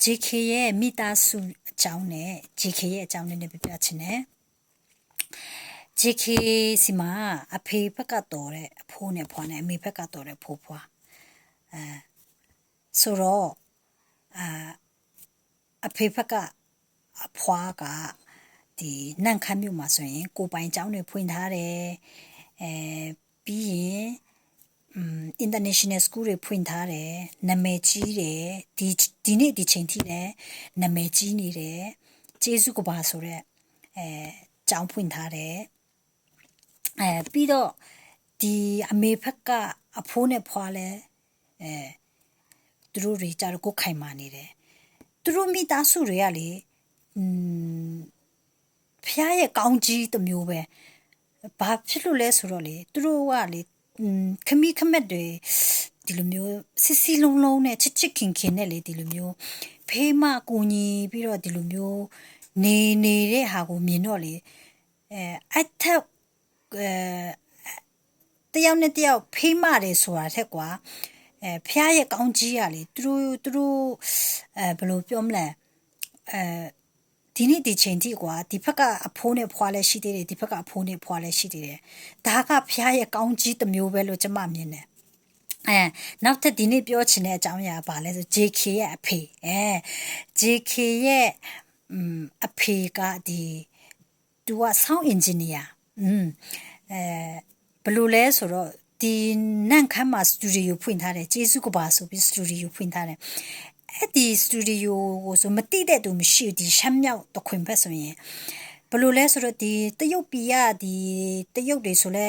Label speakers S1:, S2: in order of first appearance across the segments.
S1: JK ရဲ့မိသားစုအကြောင်းနဲ့ JK ရဲ့အကြောင်းနဲ့ပြပြချင်တယ် JK စီမှာအဖေဘက်ကတော်တဲ့အဖိုးနဲ့ဖွာနဲ့အမေဘက်ကတော်တဲ့ဖိုးဖွာဆိုတော့အဖေဘက်ကအဖွာကဒီနန့်ခမ်းမြို့မှာဆိုရင်ကိုပိုင်ကျောင်းတွေဖွင့်ထားတယ်ပြီးရင် international school တွေဖွင့်ထားတယ်နာမည်ကြီးတယ်ဒီနေ့ဒီချိန်ထိလည်းနာမည်ကြီးနေတယ်ကျေးဇူးကဘာဆိုတော့ကျောင်းဖွင့်ထားတယ်ပြီးတော့ဒီအမေဘက်ကအဖိုးနဲ့ဖွာလဲသူတို့တွေကြတော့ကိုခိုင်မာနေတယ်သူတို့မိသားစုတွေကလေဖျားရဲ့ကောင်းကြီးတစ်မျိုးပဲဘာဖြစ်လို့လဲဆိုတော့လေသူတို့ကလေခမီခမက်တွေဒီလိုမျိုးစစ်စစ်လုံးလုံးနဲ့ချစ်ချစ်ခင်ခင်နဲ့လေဒီလိုမျိုးဖေးမကူညီပြီးတော့ဒီလိုမျိုးနေတဲ့ဟာကိုမြင်တော့လေအထက်တယောက်နဲ့တယောက်ဖေးမတယ်ဆိုတာထက်ကွာဖျားရဲ့ကောင်းကြီးကလေသူတို့ဘယ်လိုပြောမလဲဒီနေ့ဒီချိန်ထိကွာဒီဘက်ကအဖိုးနဲ့ဖွာလဲရှိသေးတယ်ဒီဘက်ကအဖိုးနဲ့ဖွာလဲရှိသေးတယ်ဒါကဖျားရဲ့ကောင်းကြီးတစ်မျိုးပဲလို့ကျွန်မမြင်တယ်နောက်ထပ်ဒီနေ့ပြောချင်တဲ့အကြောင်းအရာပါလဲဆို JK ရဲ့အဖေ JK ရဲ့အဖေကဒီသူက sound engineer ဘယ်လိုလဲဆိုတော့ဒီနန့်ခမ်းမှာစတူဒီယိုဖွင့်ထားတယ်ကျေးဇူးကဘာဆိုပြီးစတူဒီယိုဖွင့်ထားတယ်အဲ့ဒီစတူဒီယိုကိုဆိုမတိတဲ့သူမရှိဘူးဒီရှမ်းမြောက်တခွင်ဘက်ဆိုရင်ဘယ်လိုလဲဆိုတော့ဒီတရုတ်ပြည်ကဒီတရုတ်တွေဆိုလဲ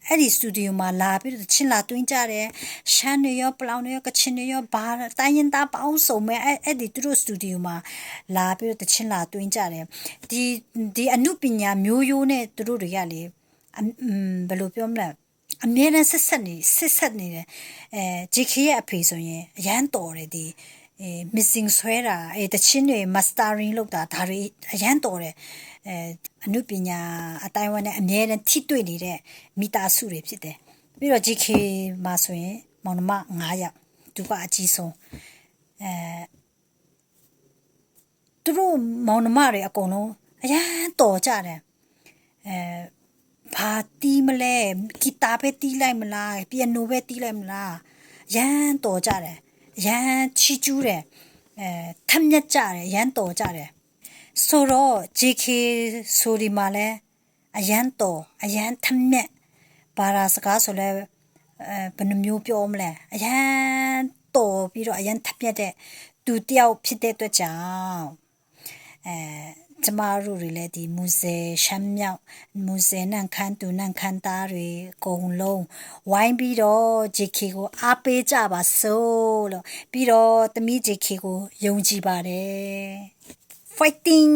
S1: အဲ့ဒီစတူဒီယိုမှာလာပြီးတော့ချင်းလာတွင်းကြတယ်ရှမ်းတွေရောပလောင်တွေရောကချင်တွေရောဘာတိုင်းရင်သားပေါင်းစုံမဲ့အဲ့ဒီသူတို့စတူဒီယိုမှာလာပြီးတော့ချင်းလာတွင်းကြတယ်ဒီအမှုပညာမျိုးရိုးနဲ့သူတို့တွေကလေဘယ်လိုပြောမလဲအမြဲတမ်းဆက်နေတယ်JK ရဲ့အဖေဆိုရင်အရန်တော်တယ်ဒီmissing ဆွဲတာတချင်းတွေ mastering လုပ်တာဒါတွေအရန်တော်တယ်အမှုပညာအတိုင်းဝန်းနဲ့အမြဲတမ်းထိတွေ့နေတဲ့မိသားစုတွေဖြစ်တယ်ပြီးတော့ JK မှာဆိုရင်မောင်နှမ9ယောက်သူကအကြီးဆုံးသူတို့မောင်နှမတွေအကုန်လုံးအရန်တော်ကြတယ်ဘာတီးမလဲဂီတာပဲတီးလိုက်မလားပီယနိုပဲတီးလိုက်မလားရန်တော်ကြတယ်ရန်ချီကျူးတယ်ထက်မြက်ကြတယ်ရန်တော်ကြတယ်ဆိုတော့ JK ဆိုဒီမှာလဲအရန်တော်အရန်ထက်မြက်ဘာသာစကားဆိုလဲဘယ်နှမျိုးပြောမလဲအရန်တော်ပြီးတော့အရန်ထက်မြက်တဲ့သူတယောက်ဖြစ်တဲ့အတွက်ကြောင့်ကျမတို့တွေလည်းဒီမူဆယ်ရှမ်းမြောက်မူဆယ်နန့်ခမ်းသူနန့်ခမ်းသားတွေအကုန်လုံးဝိုင်းပြီးတော့ JK ကိုအားပေးကြပါစို့လို့ပြီးတော့သမီး JK ကိုယုံကြည်ပါတယ် fighting